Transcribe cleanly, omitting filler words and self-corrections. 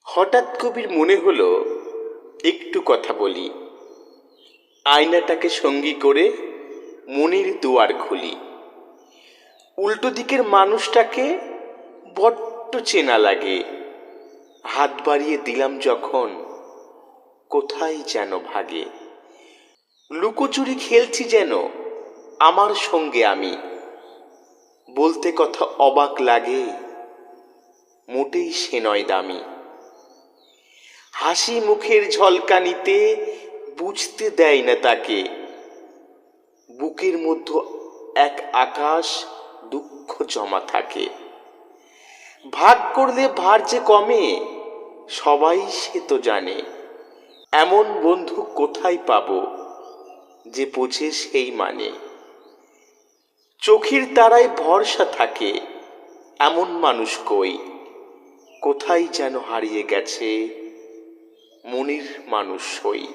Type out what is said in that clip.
হঠাৎ কবির মনে হলো একটু কথা বলি। আয়নাটাকে সঙ্গী করে মনের দুয়ার খুলি। উল্টো দিকের মানুষটাকে বড্ড চেনা লাগে। হাত বাড়িয়ে দিলাম যখন কোথায় যেন ভাগে। লুকোচুরি খেলছি যেন আমার সঙ্গে আমি। বলতে কথা অবাক লাগে, মোটেই সে নয় দামি। হাসি মুখের ঝলকানিতে বুঝতে দেয় না তাকে। বুকের মধ্যে এক আকাশ দুঃখ জমা থাকে। ভাগ করলে ভার যে কমে সবাই সে তো জানে। এমন বন্ধু কোথায় পাবো যে বোঝে সেই মানে। চোখের তারায় ভরসা থাকে এমন মানুষ কই। কোথায় যেন হারিয়ে গেছে মনের মানুষ হই।